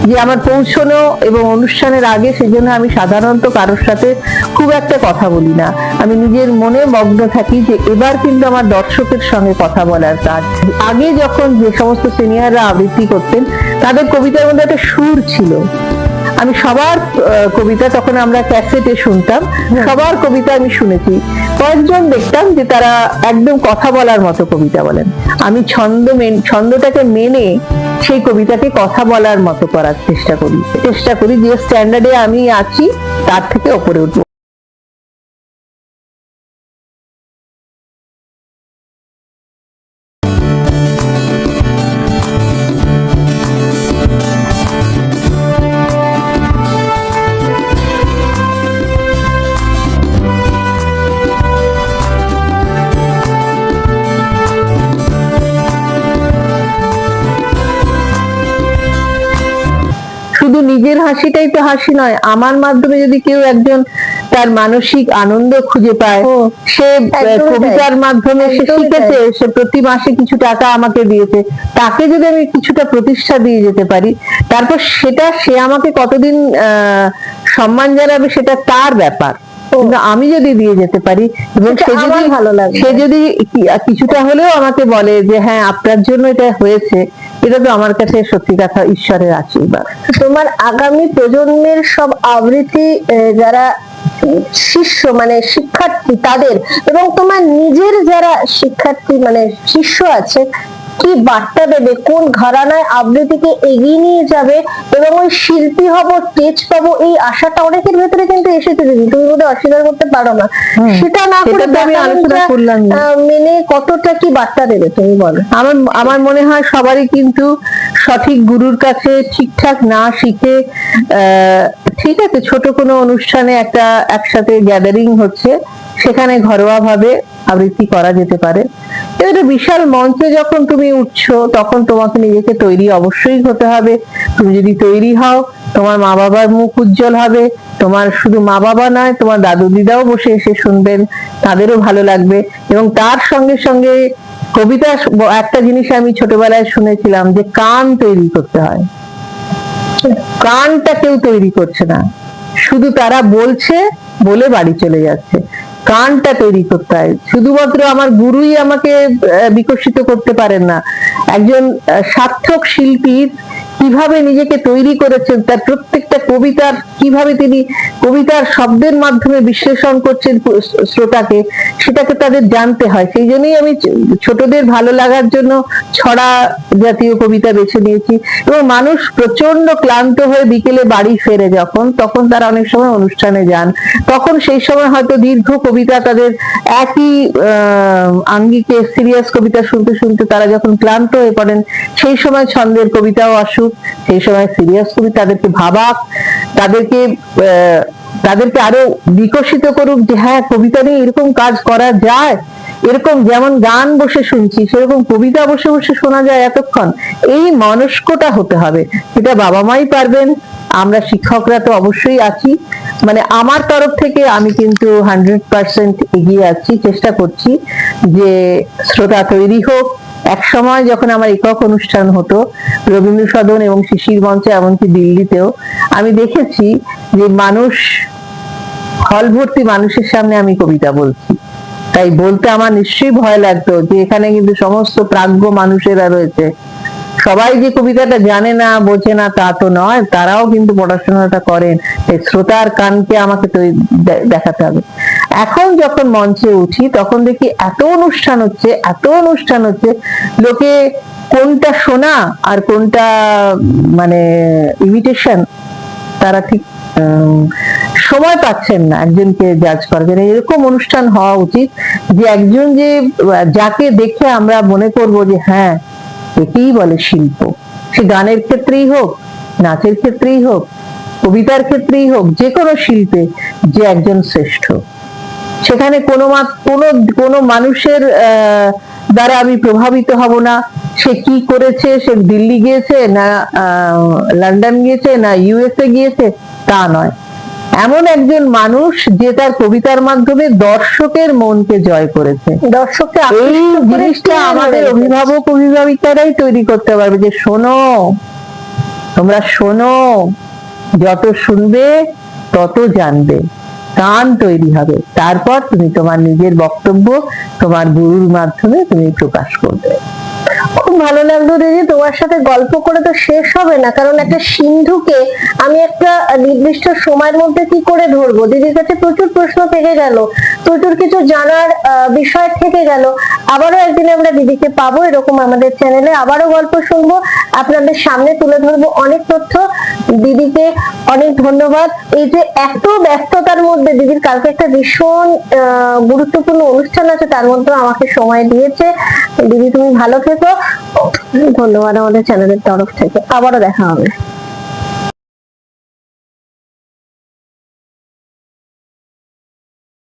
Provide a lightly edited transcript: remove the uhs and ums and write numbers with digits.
যে আমার পৌঁছানো এবং অনুষ্ঠানের আগে, সেজন্য আমি সাধারণত কারোর সাথে খুব একটা কথা বলি না। আমি নিজের মনে মগ্ন থাকি যে এবার কিন্তু আমার দর্শকের সঙ্গে কথা বলার কাজ। আগে যখন যে সমস্ত সিনিয়ররা আবৃত্তি করতেন, তাদের কবিতার মধ্যে একটা সুর ছিল। আমি সবার কবিতা, তখন আমরা ক্যাসেটে শুনতাম, সবার কবিতা আমি শুনেছি। কয়েকজন দেখতাম যে তারা একদম কথা বলার মতো কবিতা বলেন। আমি ছন্দটাকে মেনে সেই কবিতাকে কথা বলার মতো করার চেষ্টা করি যে স্ট্যান্ডার্ডে আমি আছি তার থেকে ওপরে উঠবো। শুধু নিজের হাসিটাই তো হাসি নয়, আমার মাধ্যমে যদি কেউ একজন তার মানসিক আনন্দ খুঁজে পায়, সে কবিতার মাধ্যমে সে শিখেছে, সে প্রতি মাসে কিছু টাকা আমাকে দিয়েছে, তাকে যদি আমি কিছুটা প্রতিষ্ঠা দিয়ে যেতে পারি, তারপর সেটা সে আমাকে কতদিন সম্মান জানাবে সেটা তার ব্যাপার। আমি যদি দিয়ে যেতে পারি এবং সে যদি কিছুটা হলেও আমাকে বলে যে হ্যাঁ আপনার জন্য এটা হয়েছে, এটা তো আমার কাছে সত্যি কথা ঈশ্বরের আশীর্বাদ। তোমার আগামী প্রজন্মের সব আবৃত্তি যারা শিষ্য মানে শিক্ষার্থী তাদের, এবং তোমার নিজের যারা শিক্ষার্থী মানে শিষ্য আছে, কি বার্তা দেবে? কোন ঘরানায় আবৃত্তিকে এগিয়ে নিয়ে যাবে এবং ওই শিল্পী হব, স্টেজ পাবো, এই আশাটা অনেকের ভেতরে কিন্তু এসেছে, তুমি বোধহয় অস্বীকার করতে পারো না। সেটা না করে আমি আলোচনা করলাম মেনে কতটা কি বার্তা দেবে তুমি বলো? আমার মনে হয় সবারই কিন্তু সঠিক গুরুর কাছে ঠিকঠাক না শিখে, ঠিক আছে ছোট কোনো অনুষ্ঠানে একটা একসাথে গ্যাদারিং হচ্ছে, সেখানে ঘরোয়া ভাবে আবৃত্তি করা যেতে পারে। একটা বিশাল মঞ্চে যখন তুমি উঠছো, তখন তোমাকে নিজেকে তৈরি অবশ্যই হতে হবে। তুমি যদি তৈরি হও, তোমার মা বাবার মুখ উজ্জ্বল হবে। তোমার শুধু মা বাবা নয়, তোমার দাদু দিদাও বসে এসে শুনবেন, তাদেরও ভালো লাগবে। এবং তার সঙ্গে সঙ্গে কবিতা, একটা জিনিস আমি ছোটবেলায় শুনেছিলাম যে কান তৈরি করতে হয়। কানটা কেউ তৈরি করছে না, শুধু তারা বলছে, বলে বাড়ি চলে যাচ্ছে। কানটা তৈরি করতে হয়। শুধুমাত্র আমার গুরুই আমাকে বিকশিত করতে পারেন না। একজন সার্থক শিল্পীর কিভাবে নিজেকে তৈরি করেছেন, তার প্রত্যেকটা কবিতার কিভাবে তিনি কবিতার শব্দের মাধ্যমে বিশ্লেষণ করছেন শ্রোতাকে, সেটাকে তাদের জানতে হয়। সেই জন্যই আমি ছোটদের ভালো লাগার জন্য ছড়া জাতীয় কবিতা বেছে নিয়েছি। এবং মানুষ প্রচন্ড ক্লান্ত হয়ে বিকেলে বাড়ি ফেরে যখন, তখন তারা অনেক সময় অনুষ্ঠানে যান, তখন সেই সময় হয়তো দীর্ঘ কবিতা, তাদের একই আঙ্গিকে সিরিয়াস কবিতা শুনতে শুনতে তারা যখন ক্লান্ত হয়ে পড়েন, সেই সময় ছন্দের কবিতাও আসুক, সেই সময় সিরিয়াস কবিতা তাদেরকে ভাবাক, তাদেরকে আরো বিকশিত করুক যে হ্যাঁ কবিতা নিয়ে এরকম কাজ করা যায়। এরকম যেমন গান বসে শুনছি, সেরকম কবিতা বসে বসে শোনা যায় এতক্ষণ। এই মনস্কটা হতে হবে, সেটা বাবা মাই পারবেন, আমরা শিক্ষকরা তো অবশ্যই আছি। মানে আমার তরফ থেকে আমি কিন্তু 100% এগিয়ে আছি, চেষ্টা করছি যে শ্রোতা তৈরি হোক। এক সময় যখন আমার একক অনুষ্ঠান হতো রবীন্দ্র সদন এবং শিশির মঞ্চে, এমনকি দিল্লিতেও, আমি দেখেছি যে মানুষ, হল ভর্তি মানুষের সামনে আমি কবিতা বলছি, তাই বলতে আমার নিশ্চয়ই ভয় লাগতো যে এখানে কিন্তু সমস্ত প্রাজ্ঞ মানুষেরা রয়েছে। সবাই যে কবিতাটা জানে না, বোঝে না তা তো নয়, তারাও কিন্তু পড়াশোনাটা করেন। শ্রোতার কানকে আমাকে তো দেখাতে হবে। এখন যখন মঞ্চে উঠি, তখন দেখি এত অনুষ্ঠান হচ্ছে, লোকে কোনটা শোনা আর কোনটা মানে ইমিটেশন, তারা ঠিক সময় পাচ্ছেন না একজনকে জাজ করবেন। এরকম অনুষ্ঠান হওয়া উচিত যে একজন যে যাকে দেখে আমরা মনে করব যে হ্যাঁ একেই বলে শিল্প। সে গানের ক্ষেত্রেই হোক, নাচের ক্ষেত্রেই হোক, কবিতার ক্ষেত্রেই হোক, যে কোনো শিল্পে যে একজন শ্রেষ্ঠ। সেখানে কোনো মানুষের দ্বারা আমি প্রভাবিত হব না। সে কি করেছে, সে দিল্লি গিয়েছে না লন্ডন গিয়েছে না ইউএসএ গিয়েছে, তা নয়। এমন একজন মানুষ যে তার কবিতার মাধ্যমে দর্শকের মনকে জয় করেছে। দর্শককে এই জিনিসটা আমাদের অভিভাবক অভিভাবিকারাই তৈরি করতে পারবে যে শোনো, তোমরা শোনো, যত শুনবে তত জানবে, কান তৈরি হবে, তারপর তুমি তোমার নিজের বক্তব্য তোমার গুরুর মাধ্যমে তুমি প্রকাশ করবে। খুব ভালো লাগলো দিদি, তোমার সাথে গল্প করে তো শেষ হবে না, কারণ একটা সিন্ধুকে আমি একটা নির্দিষ্ট সময়ের মধ্যে কি করে ধরবো। দিদির কাছে প্রচুর প্রশ্ন থেকে গেল, প্রচুর কিছু জানার বিষয় থেকে গেল। আবারও একদিন আমরা দিদিকে পাবো এরকম আমাদের চ্যানেলে, আবারও গল্প শুনবো, আপনাদের সামনে তুলে ধরবো অনেক তথ্য। দিদিকে অনেক ধন্যবাদ। এই যে এত ব্যস্ততার মধ্যে দিদির কালকে একটা ভীষণ গুরুত্বপূর্ণ অনুষ্ঠান আছে, তার মধ্যে আমাকে সময় দিয়েছে। দিদি তুমি ভালো থেকো, ধন্যবাদ আমাদের চ্যানেলের তরফ থেকে, আবারও দেখা হবে।